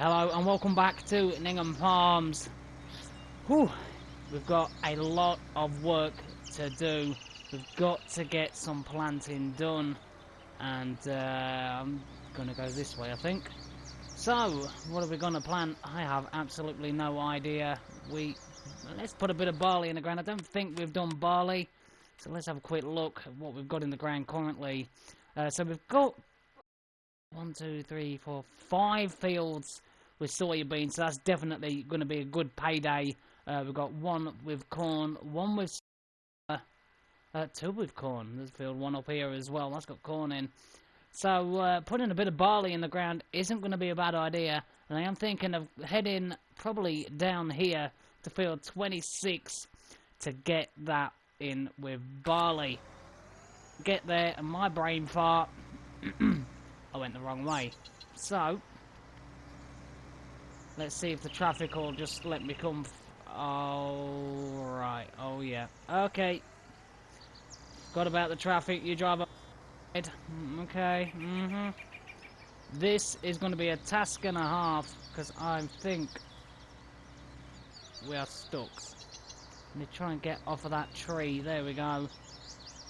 Hello and welcome back to NINGHAN Farms. Whew, we've got a lot of work to do. We've got to get some planting done, and I'm gonna go this way, I think. So, what are we gonna plant? I have absolutely no idea. Let's put a bit of barley in the ground. I don't think we've done barley, so let's have a quick look at what we've got in the ground currently. So we've got 1, 2, 3, 4, 5 fields with soybeans, so that's definitely going to be a good payday. We've got one with corn, one with two with corn. There's field one up here as well. That's got corn in. So putting a bit of barley in the ground isn't going to be a bad idea. And I am thinking of heading probably down here to field 26 to get that in with barley. Get there, and my brain fart. I went the wrong way. So let's see if the traffic will just let me come. Oh, right. Oh, yeah. Okay. Forgot about the traffic. You drive ahead. Okay. This is going to be a task and a half, because I think we are stuck. Let me try and get off of that tree. There we go.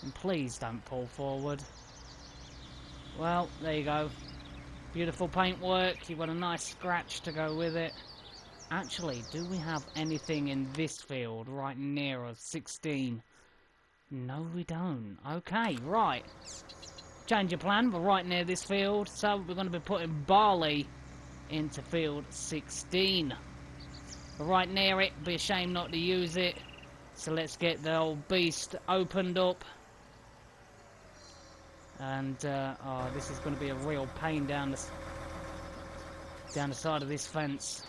And please don't pull forward. Well, there you go. Beautiful paintwork. You've got a nice scratch to go with it. Actually, do we have anything in this field right near us? 16. No, we don't. Okay, right. Change your plan. We're right near this field. So we're going to be putting barley into field 16. We're right near it. Be a shame not to use it. So let's get the old beast opened up. And, oh, this is going to be a real pain down the side of this fence.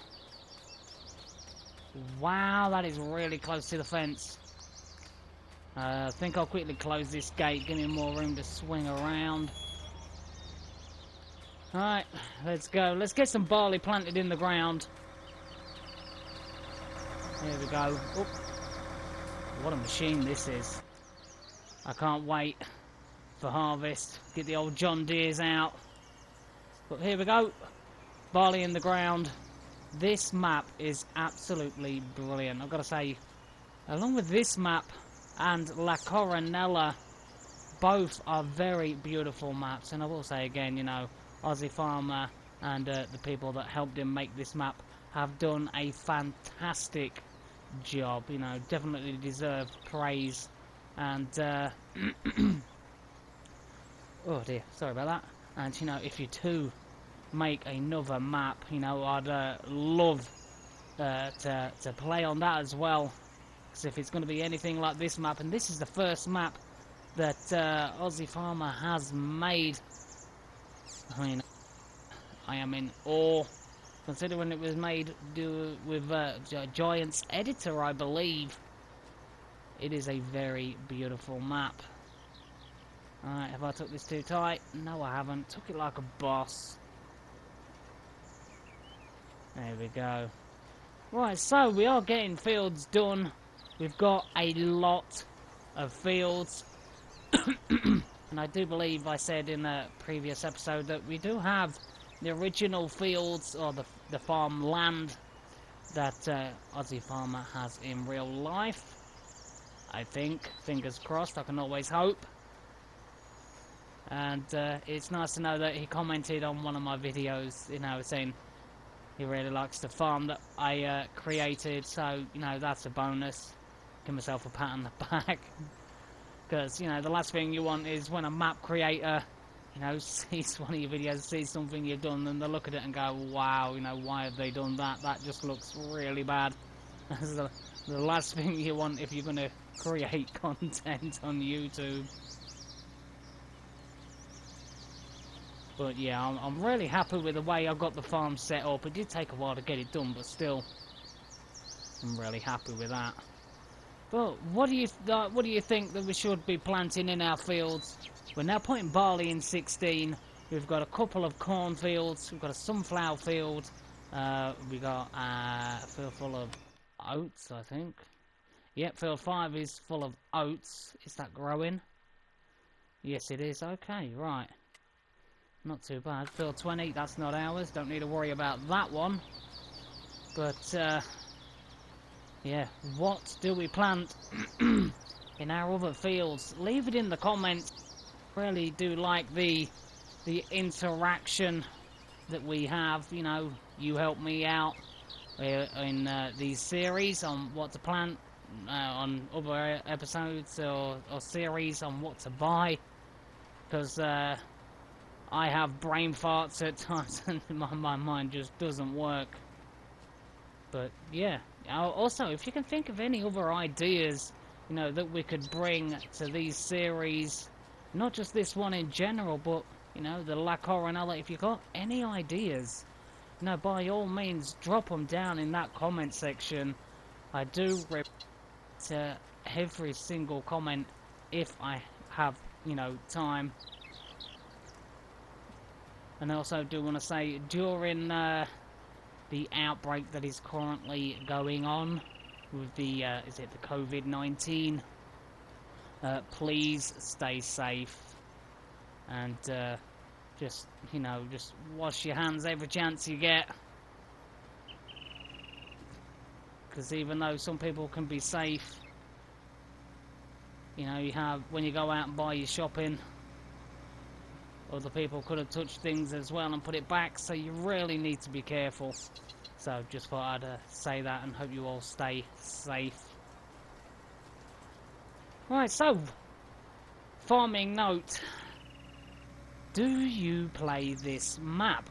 Wow, that is really close to the fence. I think I'll quickly close this gate, give me more room to swing around. Alright, let's go. Let's get some barley planted in the ground. There we go. Oop. What a machine this is. I can't wait for harvest. Get the old John Deeres out. But here we go. Barley in the ground. This map is absolutely brilliant. I've got to say, along with this map and La Coronella, both are very beautiful maps. And I will say again, you know, Aussie Farmer and the people that helped him make this map have done a fantastic job. You know, definitely deserve praise. And oh dear, sorry about that. And you know, if you too make another map, you know, I'd love to play on that as well. Because if it's going to be anything like this map, and this is the first map that Aussie Farmer has made, I mean, I am in awe. Considering it was made with Giant's Editor, I believe. It is a very beautiful map. Alright, have I took this too tight? No, I haven't. Took it like a boss. There we go. Right, so we are getting fields done. We've got a lot of fields. And I do believe I said in a previous episode that we do have the original fields, or the farm land that Aussie Farmer has in real life. I think. Fingers crossed. I can always hope. And it's nice to know that he commented on one of my videos, you know, saying he really likes the farm that I created. So, you know, that's a bonus. Give myself a pat on the back. Because, you know, the last thing you want is when a map creator, you know, sees one of your videos, sees something you've done, and they look at it and go, wow, you know, why have they done that? That just looks really bad. That's the last thing you want if you're going to create content on YouTube. But yeah, I'm really happy with the way I got the farm set up. It did take a while to get it done, but still, I'm really happy with that. But what do you think that we should be planting in our fields? We're now putting barley in 16. We've got a couple of corn fields. We've got a sunflower field. We got a field full of oats, I think. Yep, field 5 is full of oats. Is that growing? Yes, it is. Okay, right. Not too bad. Field 20, that's not ours. Don't need to worry about that one. But, yeah, what do we plant in our other fields? Leave it in the comments. Really do like the interaction that we have. You know, you help me out in these series on what to plant, on other episodes or series on what to buy. Because, I have brain farts at times and my mind just doesn't work. But yeah, also if you can think of any other ideas, you know, that we could bring to these series, not just this one in general, but you know, the La Coronella, if you've got any ideas, you know, by all means drop them down in that comment section. I do reply to every single comment if I have, you know, time. And I also do want to say, during the outbreak that is currently going on with the, is it the COVID-19? Please stay safe. And just, you know, just wash your hands every chance you get. Because even though some people can be safe, you know, you have, when you go out and buy your shopping, other people could have touched things as well and put it back, so you really need to be careful. So just thought I'd say that and hope you all stay safe. Right, so farming note. Do you play this map?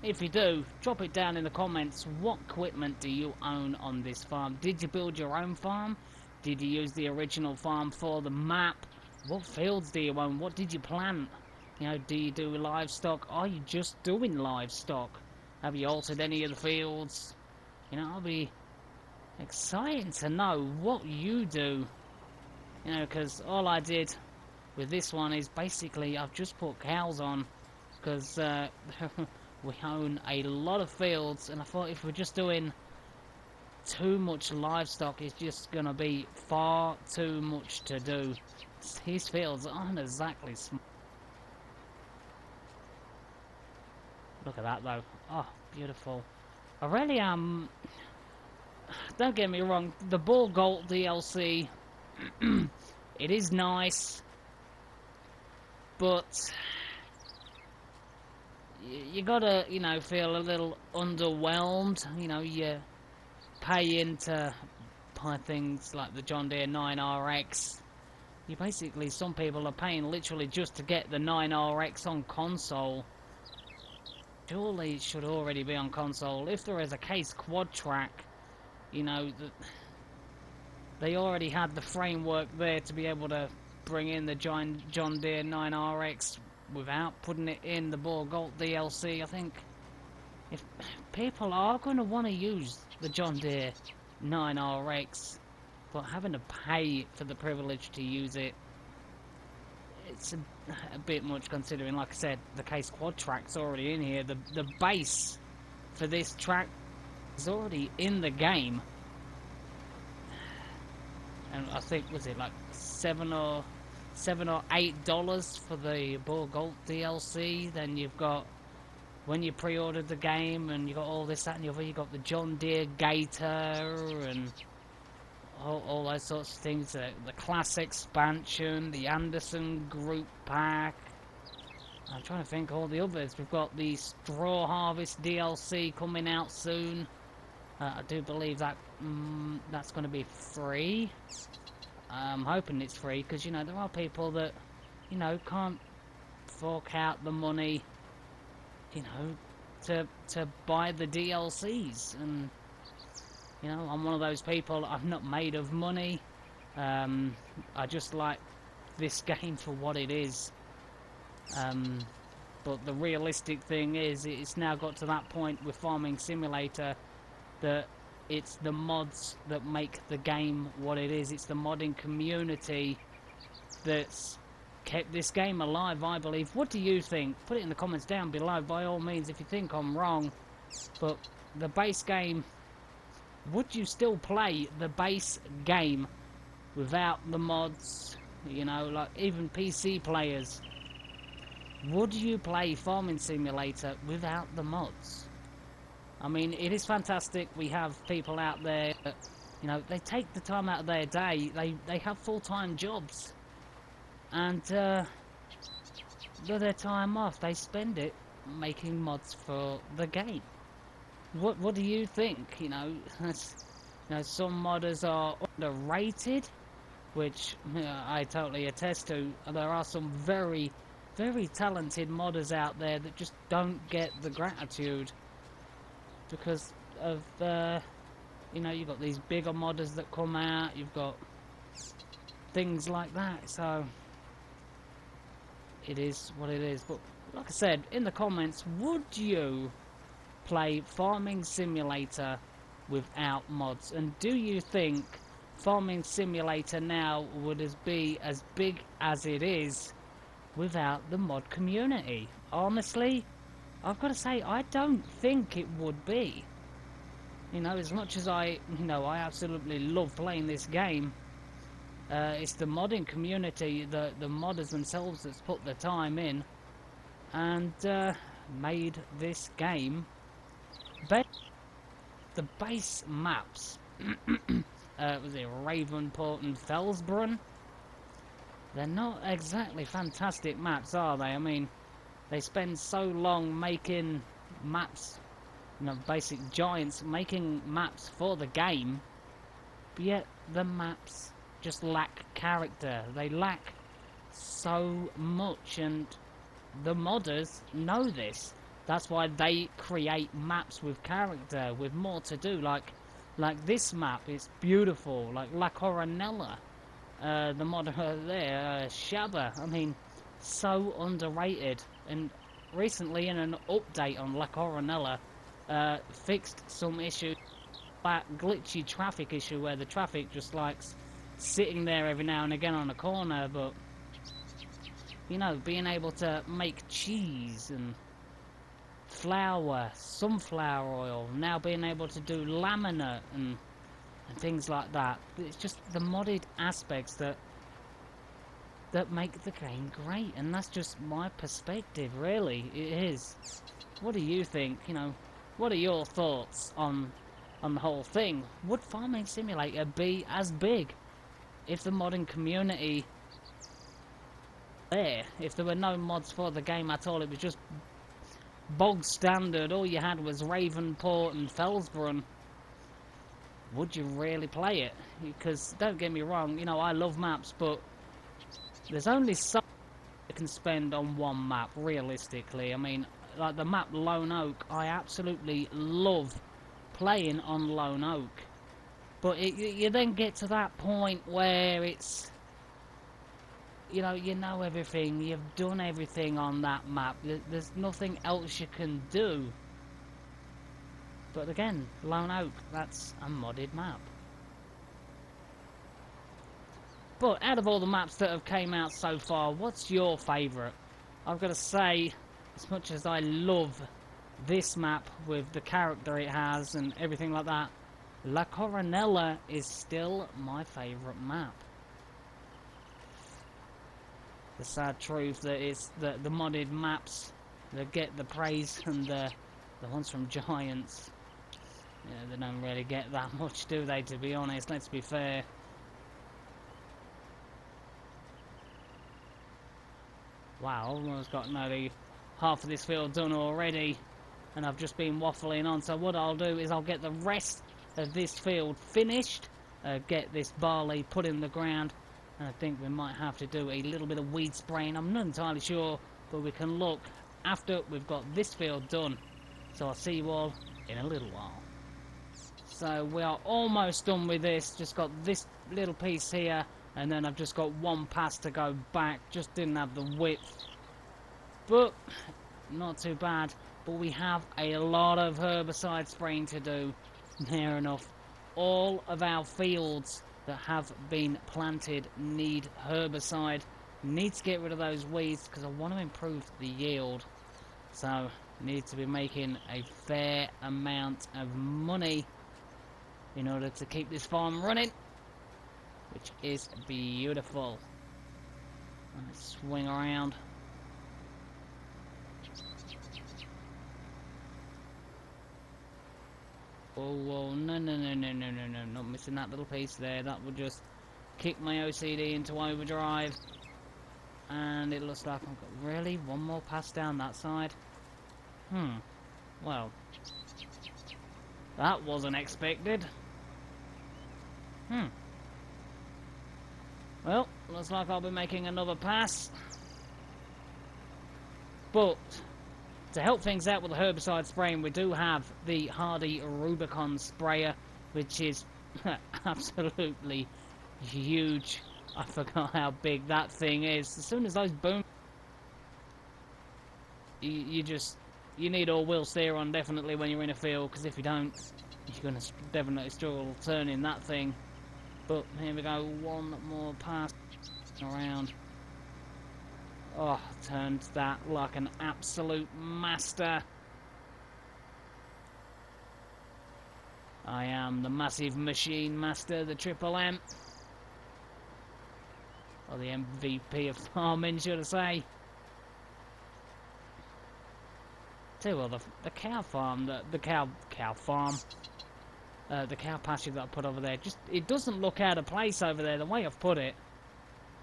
If you do, drop it down in the comments. What equipment do you own on this farm? Did you build your own farm? Did you use the original farm for the map? What fields do you own? What did you plant? You know, do you do livestock? Are you just doing livestock? Have you altered any of the fields? You know, I'll be excited to know what you do. You know, because all I did with this one is basically I've just put cows on. Because we own a lot of fields. And I thought if we're just doing too much livestock, it's just going to be far too much to do. These fields aren't exactly small. Look at that though. Oh, beautiful. I really am. Don't get me wrong, the Ball Gold DLC, it is nice, but you gotta, you know, feel a little underwhelmed. You know, you pay into buy things like the John Deere 9RX. You basically, some people are paying literally just to get the 9RX on console. Surely it should already be on console. If there is a case quad track, you know, they already had the framework there to be able to bring in the John Deere 9RX without putting it in the Ball Gold DLC. I think if people are going to want to use the John Deere 9RX, but having to pay for the privilege to use it, it's a bit much considering, like I said, the case quad track's already in here. The base for this track is already in the game. And I think, was it like $7 or $8 for the Ball Gold DLC? Then you've got, when you pre-ordered the game, and you got all this, that, and the other, you got the John Deere Gator and all those sorts of things. The class expansion, the Anderson Group Pack. I'm trying to think all the others. We've got the Straw Harvest DLC coming out soon. I do believe that that's going to be free. I'm hoping it's free, because, you know, there are people that, you know, can't fork out the money, you know, to buy the DLCs. And, you know, I'm one of those people. I'm not made of money. I just like this game for what it is. But the realistic thing is, it's now got to that point with Farming Simulator that it's the mods that make the game what it is. It's the modding community that's kept this game alive, I believe. What do you think? Put it in the comments down below, by all means, if you think I'm wrong. But the base game, would you still play the base game without the mods? You know, like even PC players. would you play Farming Simulator without the mods? I mean, it is fantastic. We have people out there that, you know, they take the time out of their day. They have full-time jobs. And with their time off, they spend it making mods for the game. What do you think? You know, some modders are underrated, which I totally attest to. There are some very, very talented modders out there that just don't get the gratitude because of, you know, you've got these bigger modders that come out, you've got things like that, so it is what it is. But like I said, in the comments, would you play Farming Simulator without mods? And do you think Farming Simulator now would be as big as it is without the mod community? Honestly, I've got to say, I don't think it would be. You know, as much as I absolutely love playing this game, it's the modding community, the modders themselves that's put the time in and made this game. The base maps, was it Ravenport and Felsbrunn? They're not exactly fantastic maps, are they? I mean, they spend so long making maps, you know, basic giants making maps for the game, but yet the maps just lack character. They lack so much, and the modders know this. That's why they create maps with character, with more to do. Like this map, it's beautiful. Like La Coronella, the modder there, Shabba. I mean, so underrated. And recently, in an update on La Coronella, fixed some issue, that glitchy traffic issue where the traffic just likes sitting there every now and again on a corner. But you know, being able to make cheese and flour, sunflower oil, now being able to do laminate and things like that. It's just the modded aspects that make the game great, and that's just my perspective, really. It is. What do you think? You know, what are your thoughts on the whole thing? Would Farming Simulator be as big if the modding community there, if there were no mods for the game at all? It was just bog standard, all you had was Ravenport and Felsbrunn. Would you really play it? Because don't get me wrong, you know, I love maps, but there's only so much you can spend on one map, realistically. I mean, like the map Lone Oak, I absolutely love playing on Lone Oak, but you then get to that point where it's, you know everything, you've done everything on that map, there's nothing else you can do. But again, Lone Oak, that's a modded map. But out of all the maps that have came out so far, what's your favourite? I've got to say, as much as I love this map with the character it has and everything like that, La Coronella is still my favourite map. The sad truth that it's the modded maps that get the praise, and the ones from Giants, yeah, they don't really get that much, do they, to be honest? Let's be fair. Wow, almost got nearly half of this field done already, and I've just been waffling on. So what I'll do is I'll get the rest of this field finished, get this barley put in the ground, and I think we might have to do a little bit of weed spraying. I'm not entirely sure, but we can look after we've got this field done. So I'll see you all in a little while. So we are almost done with this, just got this little piece here, and then I've just got one pass to go back. Just didn't have the width, but not too bad. But we have a lot of herbicide spraying to do. Near enough all of our fields that have been planted need herbicide. Need to get rid of those weeds because I want to improve the yield. So need to be making a fair amount of money in order to keep this farm running, which is beautiful. Let's swing around. Oh, whoa, no, no, no, no, no, no, no, not missing that little piece there. That would just kick my OCD into overdrive. And it looks like I've got really one more pass down that side. Well, that wasn't expected. Well, looks like I'll be making another pass. But to help things out with the herbicide spraying, we do have the Hardy Rubicon sprayer, which is absolutely huge. I forgot how big that thing is. As soon as those boom, you need all-wheel steer on definitely when you're in a field, because if you don't, you're going to definitely struggle turning that thing. But here we go, one more pass around. Oh, turned that like an absolute master. I am the massive machine master, the Triple M. Or the MVP of farming, should I say. Tell you what, the cow farm, the cow farm, the cow pasture that I put over there, it doesn't look out of place over there, the way I've put it.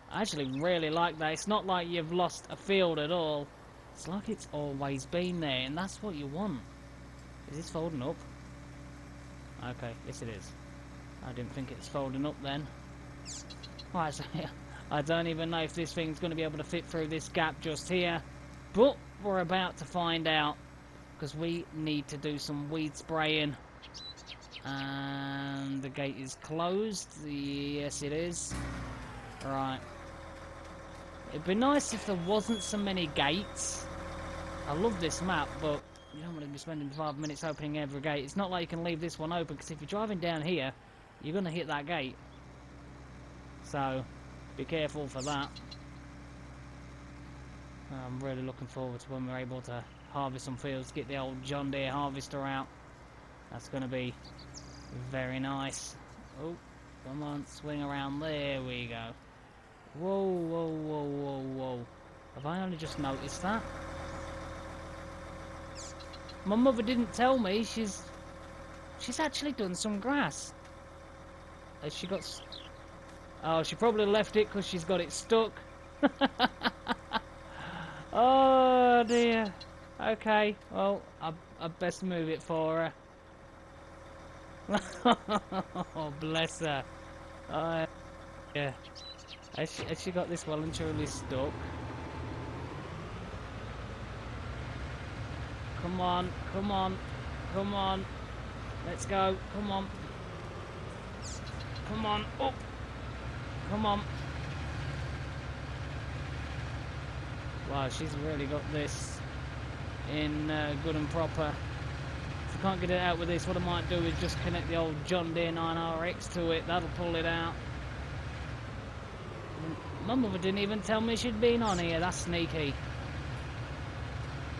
I actually really like that. It's not like you've lost a field at all. It's like it's always been there, and that's what you want. Is this folding up? Okay, yes it is. I didn't think it was folding up then. Right, so I don't even know if this thing's going to be able to fit through this gap just here. But we're about to find out, because we need to do some weed spraying. And the gate is closed. Yes, it is. Right. It'd be nice if there wasn't so many gates. I love this map, but you don't want to be spending 5 minutes opening every gate. It's not like you can leave this one open, because if you're driving down here, you're going to hit that gate. So, be careful for that. I'm really looking forward to when we're able to harvest some fields, get the old John Deere harvester out. That's going to be very nice. Oh, come on, swing around. There we go. Whoa, whoa, whoa, whoa, whoa. Have I only just noticed that? My mother didn't tell me she's actually done some grass. Has she got... Oh, she probably left it because she's got it stuck. Oh, dear. Okay, well, I best move it for her. Oh, bless her. Yeah. Has she got this well and truly stuck? Come on, come on, come on. Let's go, come on. Come on, up. Come on. Wow, she's really got this in good and proper. If I can't get it out with this, what I might do is just connect the old John Deere 9RX to it. That'll pull it out. My mother didn't even tell me she'd been on here. That's sneaky.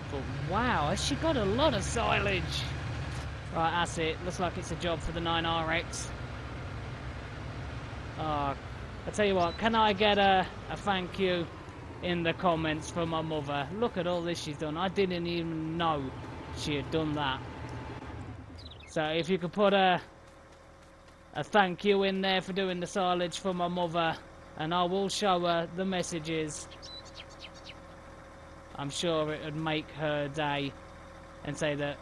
But wow, has she got a lot of silage? Right, that's it. Looks like it's a job for the 9RX. Oh, I tell you what, can I get a thank you in the comments for my mother? Look at all this she's done. I didn't even know she had done that. So if you could put a thank you in there for doing the silage for my mother, and I will show her the messages. I'm sure it would make her day, and say that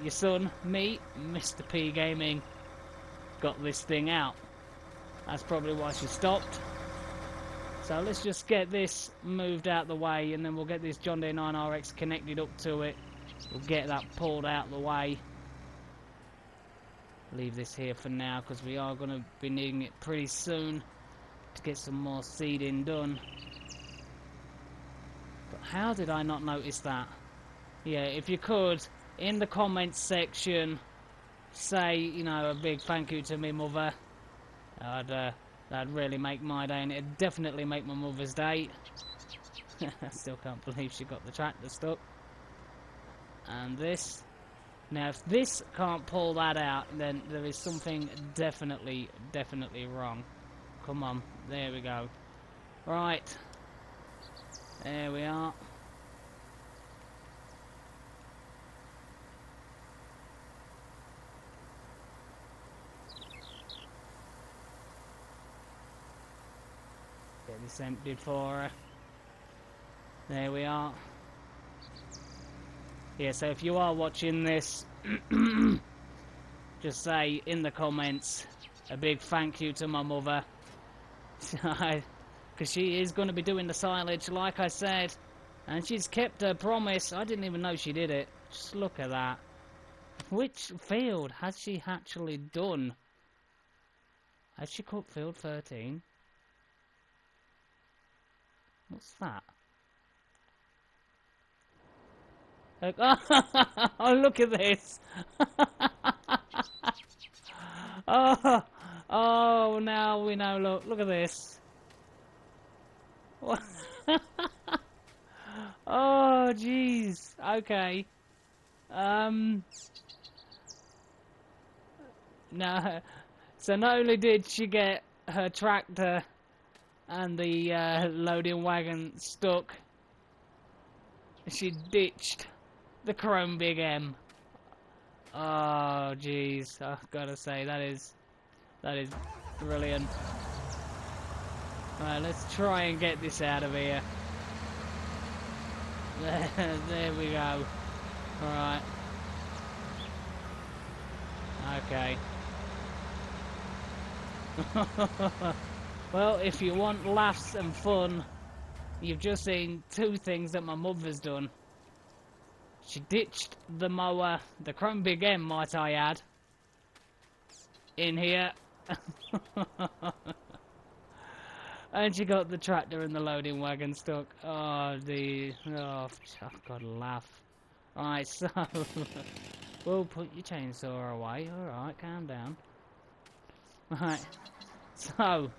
your son, me, Mr. P Gaming, got this thing out. That's probably why she stopped. So let's just get this moved out the way, and then we'll get this John Deere 9RX connected up to it. We'll get that pulled out the way. Leave this here for now, because we are going to be needing it pretty soon to get some more seeding done. But how did I not notice that? Yeah, if you could, in the comments section, say, you know, a big thank you to me mother. That'd really make my day, and it'd definitely make my mother's day. I still can't believe she got the tractor stuck. And this. Now, if this can't pull that out, then there is something definitely wrong. Come on, there we go. Right. There we are. this emptied for her. There we are. Yeah, so if you are watching this, just say in the comments a big thank you to my mother. Because she is going to be doing the silage, like I said. And she's kept her promise. I didn't even know she did it. Just look at that. Which field has she actually done? Has she cut field 13? What's that? Like, oh, look at this. Oh, now we know. Look at this. What? Oh, jeez. Okay. No. So not only did she get her tractor and the loading wagon stuck, she ditched the chrome Big M. Oh, jeez. I've got to say, that is brilliant. Right, let's try and get this out of here. There we go. Alright. Okay. Well, if you want laughs and fun, you've just seen two things that my mother's done. She ditched the mower, the chrome Big M, might I add, in here. And she got the tractor and the loading wagon stuck. Oh, I've got to laugh. Alright, so we'll put your chainsaw away. Alright, calm down. Alright, so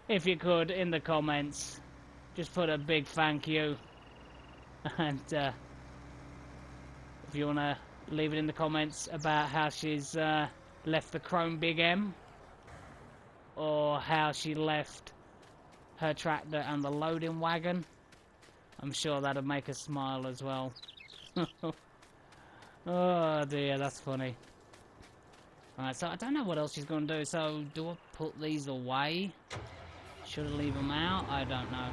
if you could, in the comments, just put a big thank you. And if you want to leave it in the comments about how she's left the chrome Big M, or how she left her tractor and the loading wagon, I'm sure that'll make us smile as well. Oh dear, that's funny. Alright, so I don't know what else she's going to do. So, do I put these away? Should I leave them out? I don't know.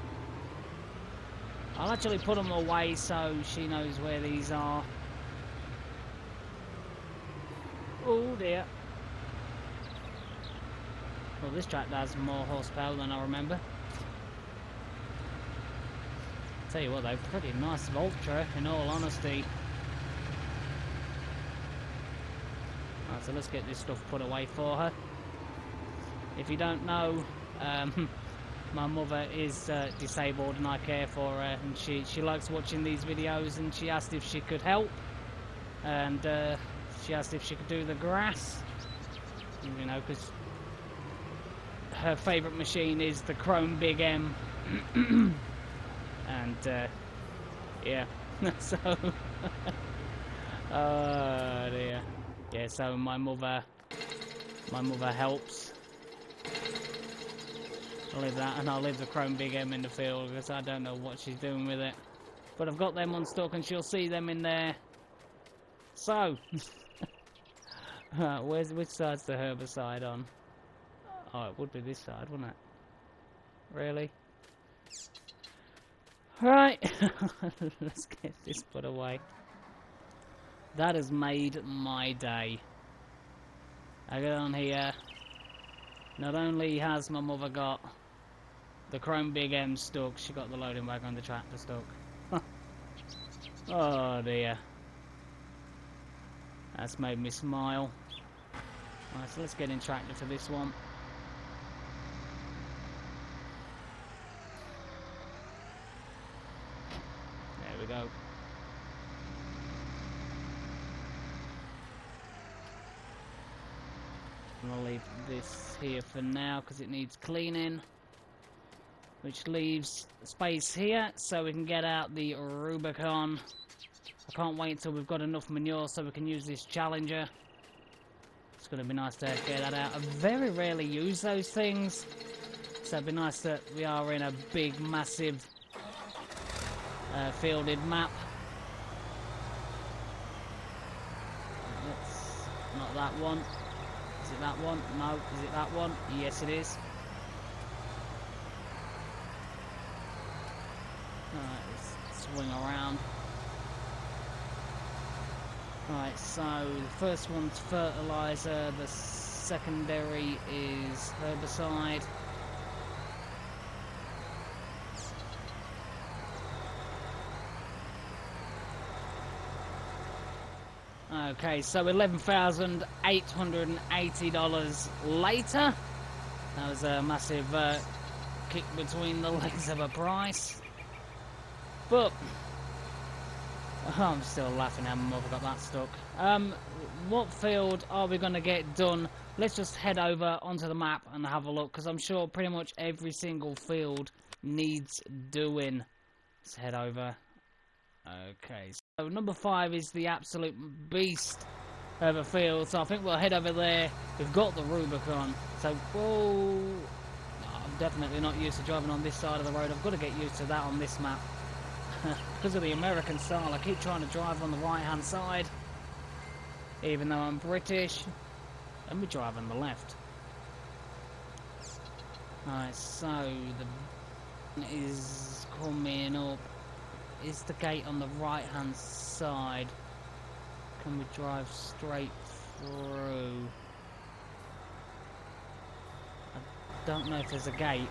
I'll actually put them away so she knows where these are. Oh dear. Well, this tractor has more horsepower than I remember. Tell you what though, pretty nice Vulture, in all honesty. Right, so let's get this stuff put away for her. If you don't know, my mother is disabled and I care for her, and she likes watching these videos, and she asked if she could help, and she asked if she could do the grass, you know, because her favourite machine is the chrome Big M. And yeah, so oh dear. Yeah, so my mother helps. I'll leave that, and I'll leave the chrome Big M in the field because I don't know what she's doing with it. But I've got them on stock, and she'll see them in there. So, which side's the herbicide on? Oh, it would be this side, wouldn't it? Really? Right, let's get this put away. That has made my day. I get on here. Not only has my mother got the chrome Big M stuck, she got the loading wagon and the tractor stuck. Oh dear. That's made me smile. Right, so let's get in tractor for this one. There we go. I'll leave this here for now because it needs cleaning, which leaves space here so we can get out the Rubicon. I can't wait until we've got enough manure so we can use this Challenger. It's going to be nice to get that out. I very rarely use those things, so it'd be nice that we are in a big, massive fielded map. That's not that one. Is it that one? No. Is it that one? Yes, it is. swing around. Right, so the first one's fertilizer, the secondary is herbicide. Okay, so $11,880 later. That was a massive kick between the legs of a price. But I'm still laughing how my mother got that stuck. What field are we going to get done? Let's just head over onto the map and have a look, because I'm sure pretty much every single field needs doing. Let's head over. Okay, so number 5 is the absolute beast of a field, so I think we'll head over there. We've got the Rubicon, so whoa, I'm definitely not used to driving on this side of the road. I've got to get used to that on this map. Because of the American style, I keep trying to drive on the right hand side, even though I'm British. Let me drive on the left. Alright, so the is coming up. Is the gate on the right hand side? Can we drive straight through? I don't know if there's a gate.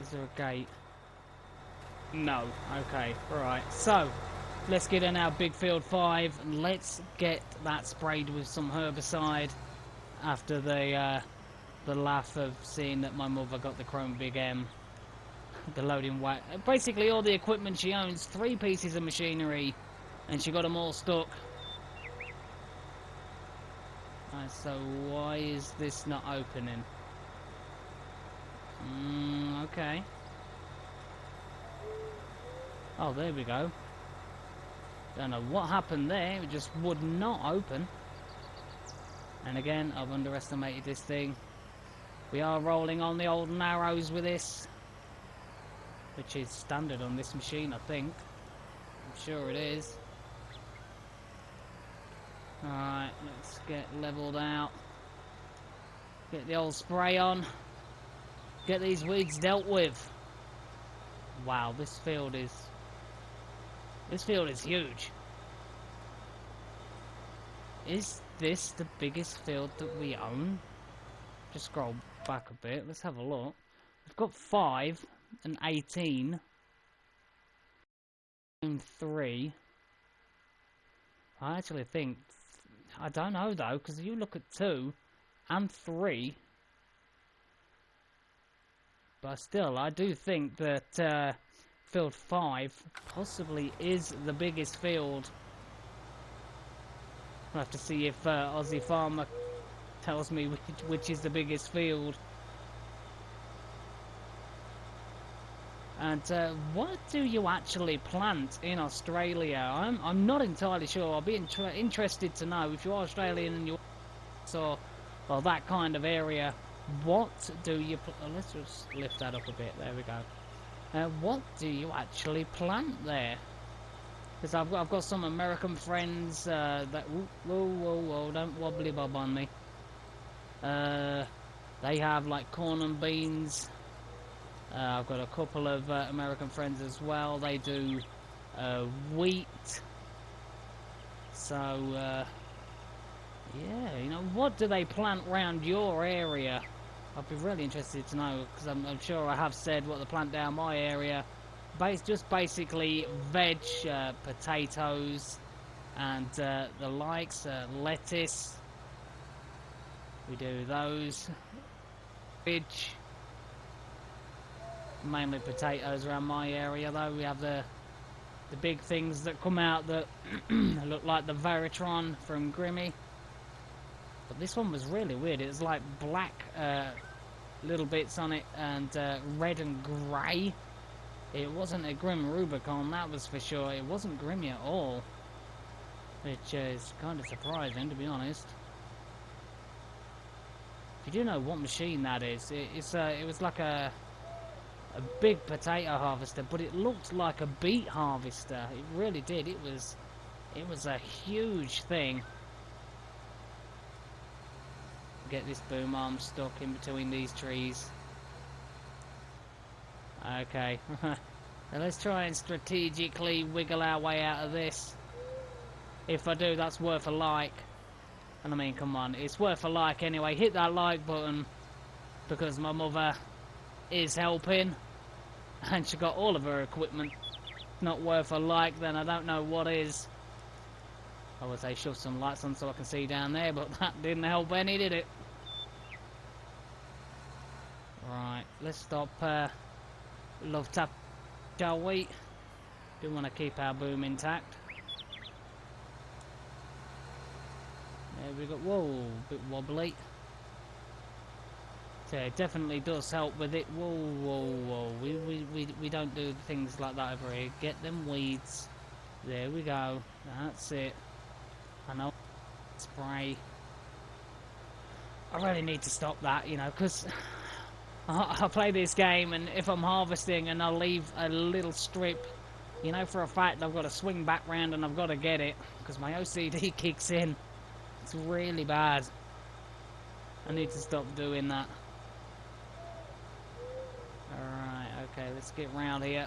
Is there a gate? No. Okay, right. So, let's get in our big field 5 and let's get that sprayed with some herbicide after the laugh of seeing that my mother got the Chrome Big M, the loading whack. Basically all the equipment she owns, 3 pieces of machinery, and she got them all stuck. Right, so why is this not opening? Okay. Oh, there we go. Don't know what happened there, it just would not open. And again, I've underestimated this thing. We are rolling on the old narrows with this, which is standard on this machine, I think. I'm sure it is. Alright, let's get leveled out. Get the old spray on. Get these weeds dealt with. Wow, this field is huge. Is this the biggest field that we own? Just scroll back a bit, let's have a look. We've got 5 and 18 and 3. I actually think, I don't know though, because if you look at 2 and 3, but still I do think that field 5 possibly is the biggest field. I'll have to see if Aussie Farmer tells me which is the biggest field. And what do you actually plant in Australia? I'm not entirely sure. I'll be interested to know if you're Australian and you're well that kind of area. What do you? Let's just lift that up a bit. There we go. What do you actually plant there? Because I've got some American friends that whoa, don't wobbly bob on me. They have like corn and beans. I've got a couple of American friends as well. They do wheat. So yeah, you know, what do they plant around your area? I'd be really interested to know, because I'm sure I have said what they plant down my area. Just basically veg, potatoes, and the likes, lettuce. We do those. Cabbage. Mainly potatoes around my area though. We have the big things that come out that look like the Veritron from Grimmy. But this one was really weird. It was like black little bits on it and red and grey. It wasn't a Grim Rubicon, that was for sure. It wasn't Grimmy at all, which is kind of surprising, to be honest. If you do know what machine that is, it was like a big potato harvester, but it looked like a beet harvester. It really did. It was a huge thing. get this boom arm stuck in between these trees. Okay. Now let's try and strategically wiggle our way out of this. If I do, that's worth a like. And I mean, come on, it's worth a like anyway. Hit that like button, because my mother is helping and she got all of her equipment. Not worth a like, then I don't know what is. I would say shove some lights on so I can see down there, but that didn't help any, did it? Right, let's stop love tap, shall we? Do want to keep our boom intact. There we go. Whoa, bit wobbly. So it definitely does help with it. Whoa, whoa, whoa. We don't do things like that over here. Get them weeds. There we go. That's it. I know. Spray. I really need to stop that, you know, because I play this game, and if I'm harvesting and I leave a little strip, you know for a fact I've got to swing back round and I've got to get it, because my OCD kicks in. It's really bad. I need to stop doing that. Alright, okay, let's get round here.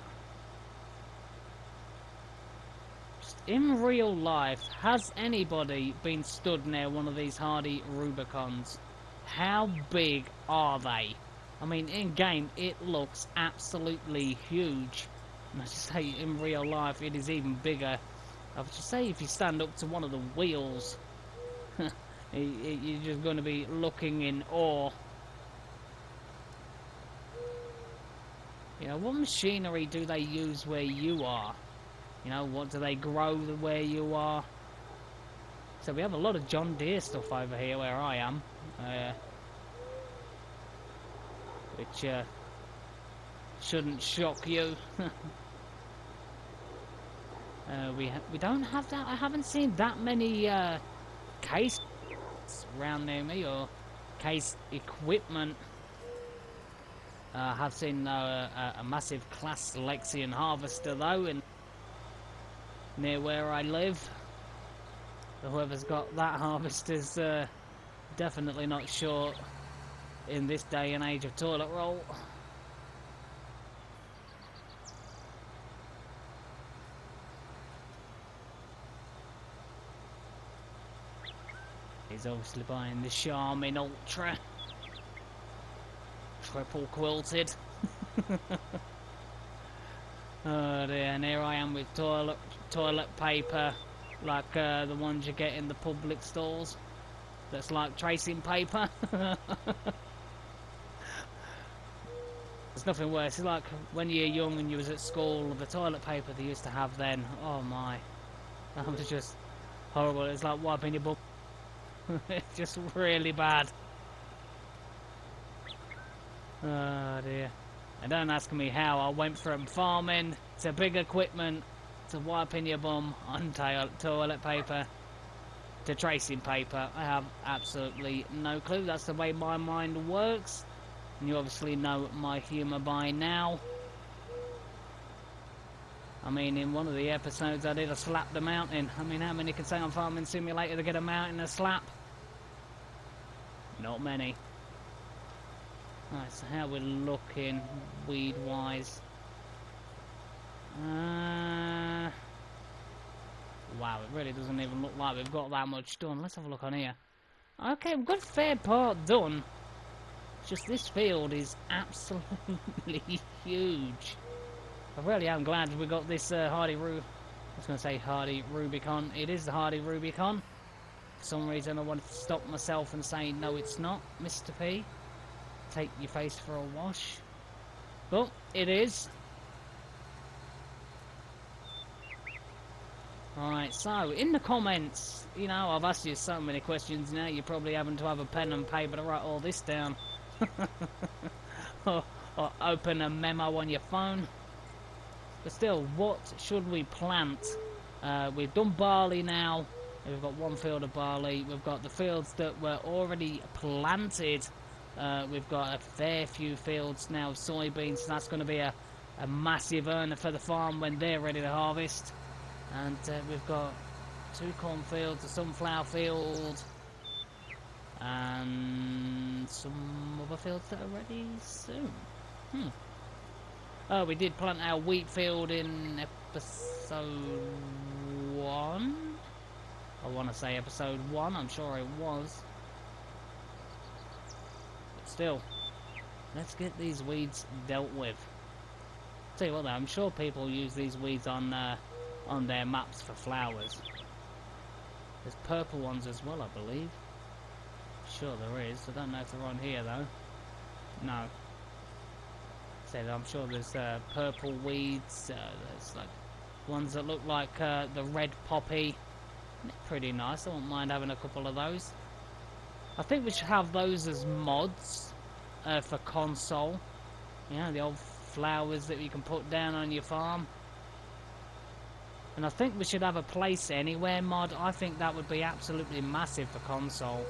Just in real life, has anybody been stood near one of these hardy Rubicons? How big are they? I mean, in game, it looks absolutely huge. And I just say, in real life, it is even bigger. I would just say, if you stand up to one of the wheels, you're just going to be looking in awe. You know, what machinery do they use where you are? You know, what do they grow where you are? So we have a lot of John Deere stuff over here where I am. Which shouldn't shock you. We don't have that. I haven't seen that many case around near me, or case equipment. I have seen a massive class Lexion harvester though, in near where I live. Whoever's got that harvester's definitely not short in this day and age of toilet roll. He's obviously buying the Charmin Ultra. Triple quilted. Oh dear, and here I am with toilet paper, like the ones you get in the public stores. That's like tracing paper. There's nothing worse. It's like when you're young and you was at school, the toilet paper they used to have then. Oh my, that was just horrible. It's like wiping your bum. It's just really bad. Oh dear. And don't ask me how I went from farming to big equipment to wiping your bum on toilet paper to tracing paper. I have absolutely no clue. That's the way my mind works. And you obviously know my humour by now. I mean, in one of the episodes I did a slap the mountain. I mean, how many can say on Farming Simulator to get a mountain a slap? Not many. Right, so how we're looking weed-wise. Wow, it really doesn't even look like we've got that much done. Let's have a look on here. Okay, we've got a fair part done. It's just this field is absolutely huge. I really am glad we got this Hardy I was going to say Hardy Rubicon. It is the Hardy Rubicon. For some reason I wanted to stop myself and say, no it's not, Mr. P. Take your face for a wash. But it is. Right, so in the comments, you know, I've asked you so many questions now, you're probably having to have a pen and paper to write all this down. or open a memo on your phone. But still, what should we plant? We've done barley now. We've got one field of barley. We've got the fields that were already planted. We've got a fair few fields now of soybeans. So that's going to be a massive earner for the farm when they're ready to harvest. And we've got 2 cornfields, a sunflower field, And some other fields that are ready soon. Oh, we did plant our wheat field in episode 1. I want to say episode 1, I'm sure it was. But still, let's get these weeds dealt with. Tell you what though, I'm sure people use these weeds on their maps for flowers. There's purple ones as well, I believe. Sure there is. I don't know if they're on here though. No. Said I'm sure there's purple weeds. There's like ones that look like the red poppy. They're pretty nice. I wouldn't mind having a couple of those. I think we should have those as mods for console. You know, the old flowers that you can put down on your farm. And I think we should have a place anywhere mod. I think that would be absolutely massive for console.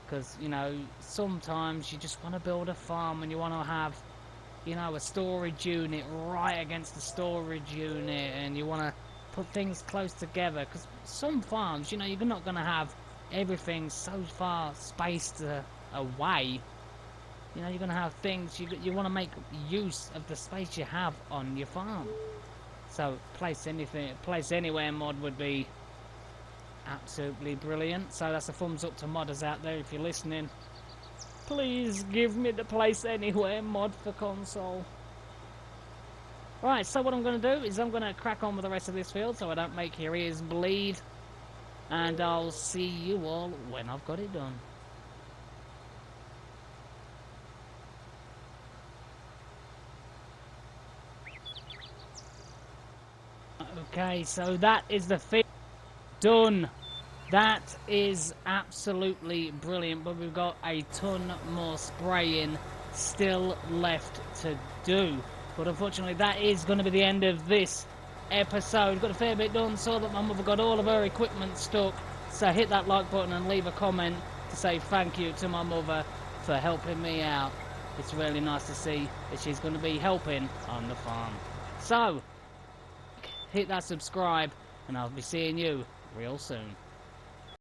Because, you know, sometimes you just want to build a farm and you want to have, you know, a storage unit right against the storage unit, and you want to put things close together. Because some farms, you know, you're not going to have everything so far spaced away. You know, you're going to have things, you want to make use of the space you have on your farm. So, place anywhere mod would be absolutely brilliant. So that's a thumbs up to modders out there if you're listening. Please give me the place anywhere mod for console. Right, so what I'm going to do is I'm going to crack on with the rest of this field so I don't make your ears bleed. And I'll see you all when I've got it done. Okay, so that is the field done. That is absolutely brilliant, but we've got a ton more spraying still left to do. But unfortunately, that is going to be the end of this episode. Got a fair bit done, saw that my mother got all of her equipment stuck. So hit that like button and leave a comment to say thank you to my mother for helping me out. It's really nice to see that she's going to be helping on the farm. So, hit that subscribe, and I'll be seeing you real soon.